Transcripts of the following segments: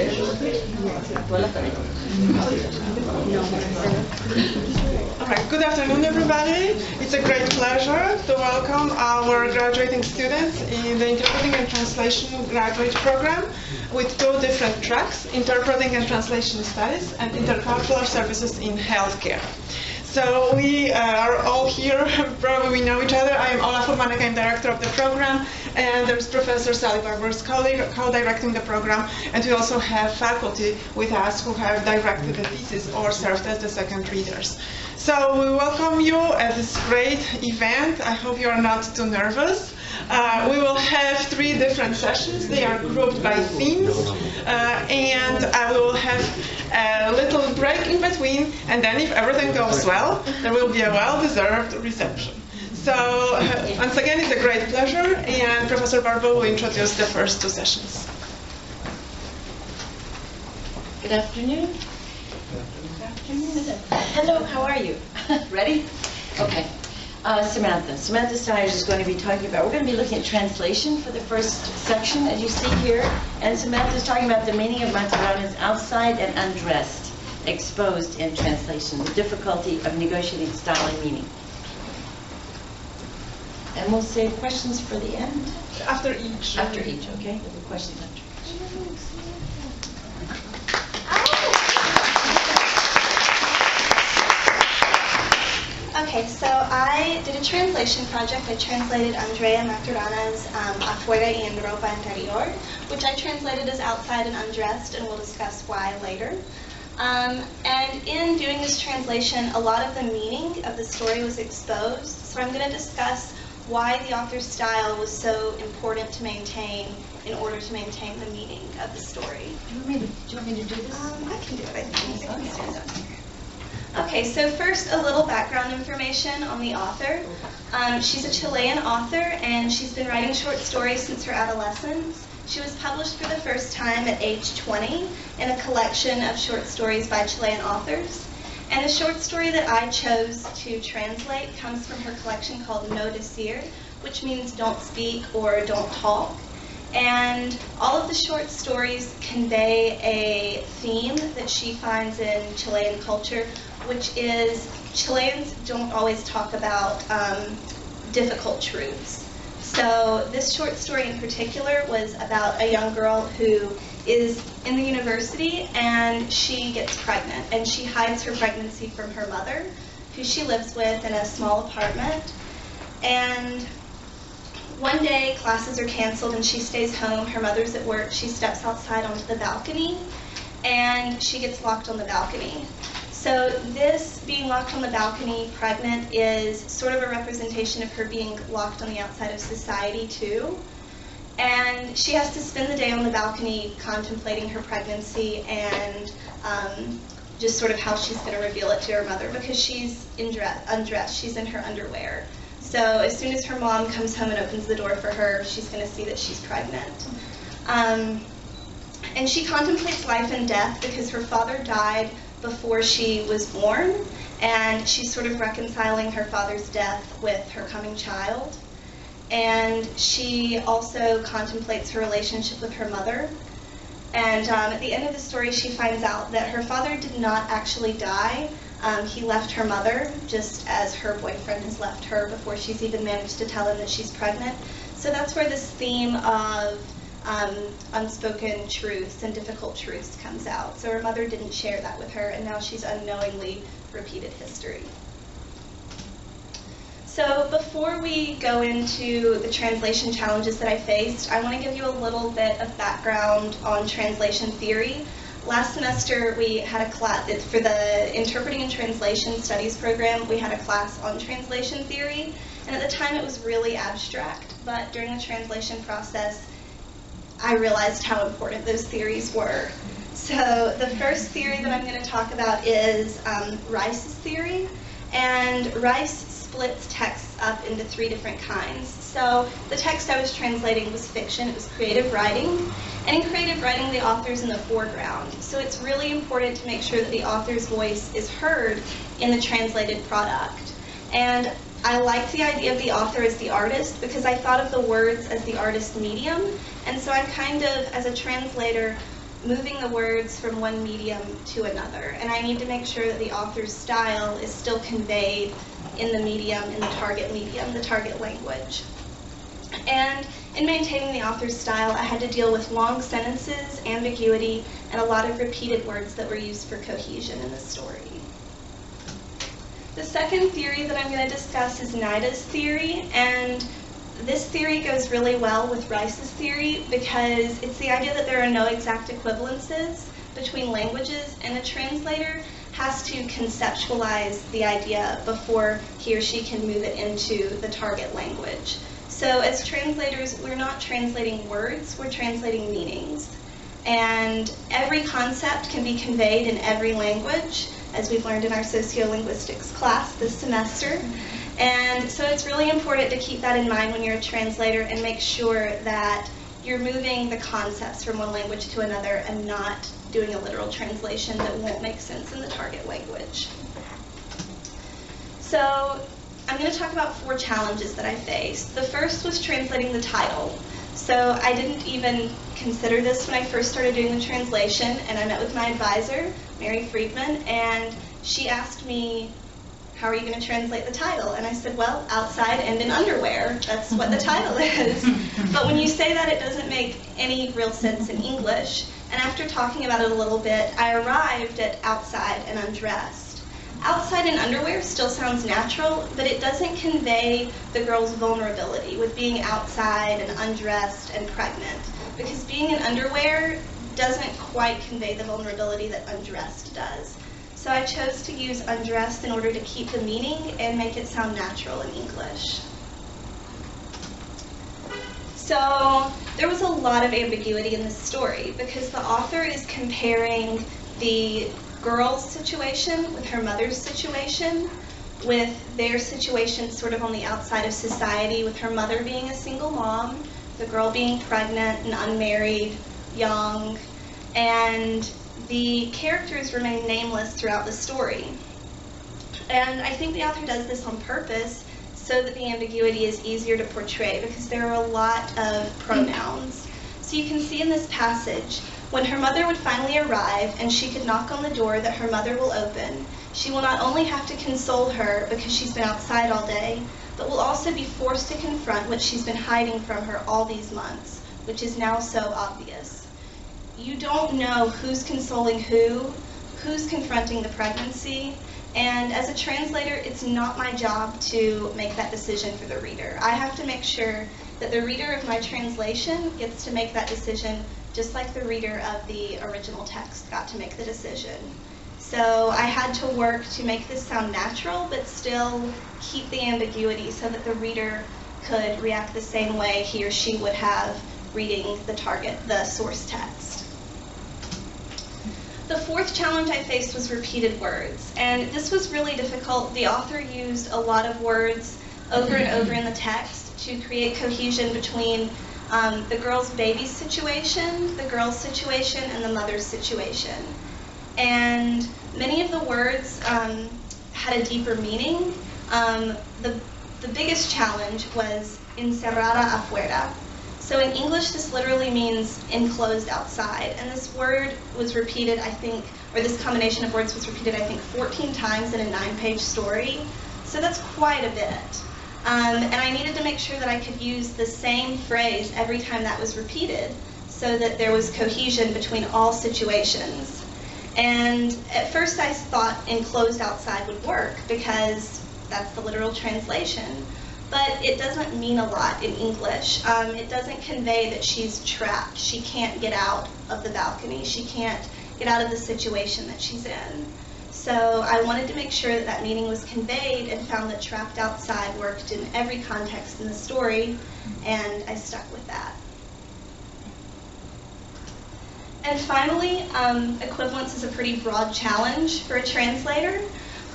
Alright, good afternoon everybody. It's a great pleasure to welcome our graduating students in the Interpreting and Translation graduate program with two different tracks, Interpreting and Translation Studies and Intercultural Services in Healthcare. So we are all here, probably we know each other. I am Ola Furmanek, I'm director of the program, and there's Professor Sally Barber's co-directing the program, and we also have faculty with us who have directed the thesis or served as the second readers. So we welcome you at this great event. I hope you are not too nervous. We will have 3 different sessions. They are grouped by themes, and we will have a little break in between, and then if everything goes well, there will be a well-deserved reception. So once again, it's a great pleasure, and Professor Barber will introduce the first 2 sessions. Good afternoon. Good afternoon. Hello, how are you? Ready? Okay. Samantha Styers is going to be talking about, we're going to be looking at translation for the first section, as you see here. And Samantha is talking about the meaning of Maturana's outside and undressed, exposed in translation, the difficulty of negotiating style and meaning. And we'll save questions for the end. After each. After each, okay? There'll be questions after each. Okay, so I did a translation project. I translated Andrea Maturana's Afuera y en Ropa Interior, which I translated as outside and undressed, and we'll discuss why later. And in doing this translation, a lot of the meaning of the story was exposed. So I'm going to discuss why the author's style was so important to maintain in order to maintain the meaning of the story. Do you want me to do this? I can do it. I think I can stand up here. Okay, so first a little background information on the author. She's a Chilean author, and she's been writing short stories since her adolescence. She was published for the first time at age 20 in a collection of short stories by Chilean authors. And the short story that I chose to translate comes from her collection called No Decir, which means don't speak or don't talk. And all of the short stories convey a theme that she finds in Chilean culture, which is Chileans don't always talk about difficult truths. So this short story in particular was about a young girl who is in the university and she gets pregnant, and she hides her pregnancy from her mother, who she lives with in a small apartment. And one day classes are canceled and she stays home. Her mother's at work. She steps outside onto the balcony and she gets locked on the balcony. So this being locked on the balcony pregnant is sort of a representation of her being locked on the outside of society too. And she has to spend the day on the balcony contemplating her pregnancy and just sort of how she's going to reveal it to her mother, because she's undressed. She's in her underwear. So as soon as her mom comes home and opens the door for her, she's going to see that she's pregnant. And she contemplates life and death because her father died before she was born, and she's sort of reconciling her father's death with her coming child. And she also contemplates her relationship with her mother. And at the end of the story, she finds out that her father did not actually die. He left her mother, just as her boyfriend has left her before she's even managed to tell him that she's pregnant. So that's where this theme of unspoken truths and difficult truths comes out. So her mother didn't share that with her, and now she's unknowingly repeated history. So before we go into the translation challenges that I faced, I want to give you a little bit of background on translation theory. Last semester we had a class, for the Interpreting and Translation Studies program, we had a class on translation theory, and at the time it was really abstract, but during the translation process I realized how important those theories were. So the first theory that I'm going to talk about is Rice's theory, and Rice splits texts up into 3 different kinds. So the text I was translating was fiction, it was creative writing, and in creative writing the author's in the foreground. So it's really important to make sure that the author's voice is heard in the translated product. And I liked the idea of the author as the artist because I thought of the words as the artist medium, and so I'm kind of, as a translator, moving the words from one medium to another. And I need to make sure that the author's style is still conveyed in the medium, in the target language. And in maintaining the author's style, I had to deal with long sentences, ambiguity, and a lot of repeated words that were used for cohesion in the story. The second theory that I'm going to discuss is Nidus Theory, and this theory goes really well with Rice's theory because it's the idea that there are no exact equivalences between languages, and a translator has to conceptualize the idea before he or she can move it into the target language. So as translators, we're not translating words, we're translating meanings. And every concept can be conveyed in every language, as we've learned in our sociolinguistics class this semester. And so it's really important to keep that in mind when you're a translator and make sure that you're moving the concepts from one language to another and not doing a literal translation that won't make sense in the target language. So I'm going to talk about 4 challenges that I faced. The first was translating the title. So I didn't even consider this when I first started doing the translation, and I met with my advisor, Mary Friedman, and she asked me, how are you going to translate the title? And I said, well, outside and in underwear. That's what the title is. But when you say that, it doesn't make any real sense in English. And after talking about it a little bit, I arrived at outside and undressed. Outside in underwear still sounds natural, but it doesn't convey the girl's vulnerability with being outside and undressed and pregnant. Because being in underwear doesn't quite convey the vulnerability that undressed does. So I chose to use undressed in order to keep the meaning and make it sound natural in English. So there was a lot of ambiguity in this story because the author is comparing the girl's situation with her mother's situation, with their situation sort of on the outside of society, with her mother being a single mom, the girl being pregnant and unmarried, young, and the characters remain nameless throughout the story. And I think the author does this on purpose so that the ambiguity is easier to portray because there are a lot of pronouns. So you can see in this passage, when her mother would finally arrive and she could knock on the door that her mother will open, she will not only have to console her because she's been outside all day, but will also be forced to confront what she's been hiding from her all these months, which is now so obvious. You don't know who's consoling who's confronting the pregnancy, and as a translator, it's not my job to make that decision for the reader. I have to make sure that the reader of my translation gets to make that decision just like the reader of the original text got to make the decision. So I had to work to make this sound natural, but still keep the ambiguity so that the reader could react the same way he or she would have reading the source text. The fourth challenge I faced was repeated words, and this was really difficult. The author used a lot of words over and over in the text to create cohesion between the girl's baby situation, the girl's situation, and the mother's situation. And many of the words had a deeper meaning. The biggest challenge was encerrada afuera. So in English, this literally means enclosed outside, and this word was repeated, I think, or this combination of words was repeated, I think, 14 times in a 9-page story. So that's quite a bit. And I needed to make sure that I could use the same phrase every time that was repeated so that there was cohesion between all situations. And at first I thought enclosed outside would work because that's the literal translation. But it doesn't mean a lot in English. It doesn't convey that she's trapped. She can't get out of the balcony. She can't get out of the situation that she's in. So I wanted to make sure that that meaning was conveyed and found that trapped outside worked in every context in the story, and I stuck with that. And finally, equivalence is a pretty broad challenge for a translator.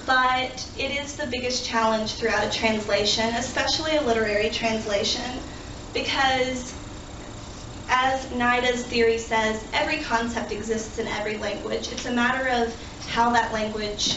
But it is the biggest challenge throughout a translation, especially a literary translation, because as Nidus Theory says, every concept exists in every language. It's a matter of how that language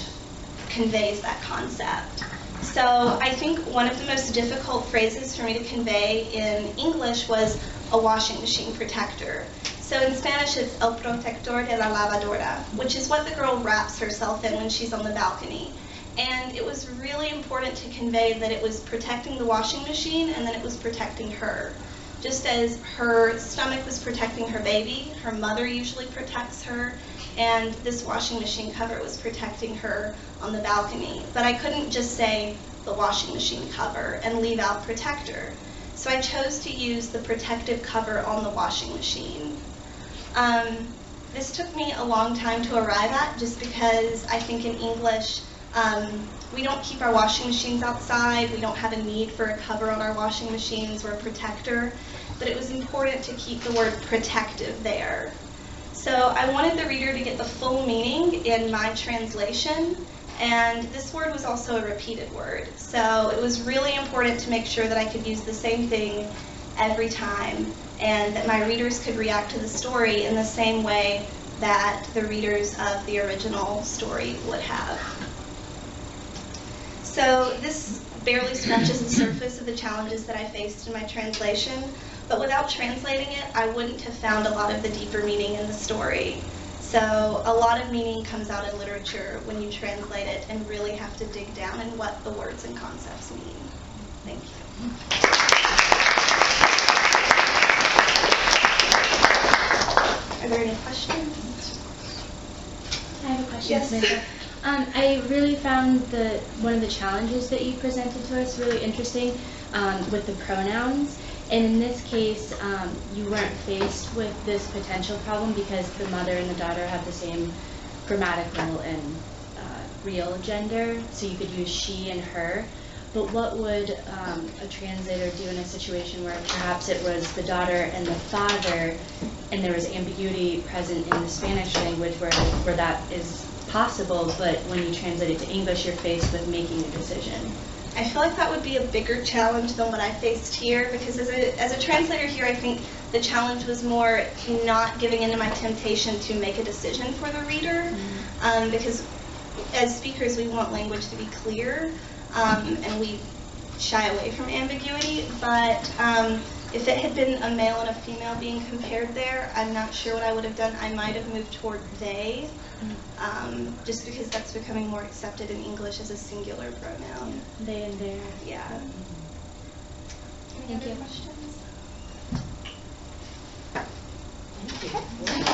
conveys that concept. So I think one of the most difficult phrases for me to convey in English was a washing machine protector. So in Spanish, it's el protector de la lavadora, which is what the girl wraps herself in when she's on the balcony. And it was really important to convey that it was protecting the washing machine and then it was protecting her. Just as her stomach was protecting her baby, her mother usually protects her, and this washing machine cover was protecting her on the balcony. But I couldn't just say the washing machine cover and leave out protector. So I chose to use the protective cover on the washing machine. This took me a long time to arrive at, just because I think in English, we don't keep our washing machines outside. We don't have a need for a cover on our washing machines or a protector, but it was important to keep the word protective there. So I wanted the reader to get the full meaning in my translation, and this word was also a repeated word. So it was really important to make sure that I could use the same thing every time, and that my readers could react to the story in the same way that the readers of the original story would have. So this barely scratches the surface of the challenges that I faced in my translation, but without translating it, I wouldn't have found a lot of the deeper meaning in the story. So a lot of meaning comes out in literature when you translate it and really have to dig down in what the words and concepts mean. Thank you. Are there any questions? I have a question, Yes. Samantha. I really found one of the challenges that you presented to us really interesting with the pronouns. And in this case, you weren't faced with this potential problem because the mother and the daughter have the same grammatical and real gender, so you could use she and her. But what would a translator do in a situation where perhaps it was the daughter and the father, and there was ambiguity present in the Spanish language where that is possible, but when you translate it to English, you're faced with making a decision? I feel like that would be a bigger challenge than what I faced here, because as a translator here, I think the challenge was more not giving into my temptation to make a decision for the reader, because as speakers, we want language to be clear, and we shy away from ambiguity, but if it had been a male and a female being compared there, I'm not sure what I would have done. I might have moved toward they, just because that's becoming more accepted in English as a singular pronoun. They and their. Yeah. Any Thank other you. questions? Thank you.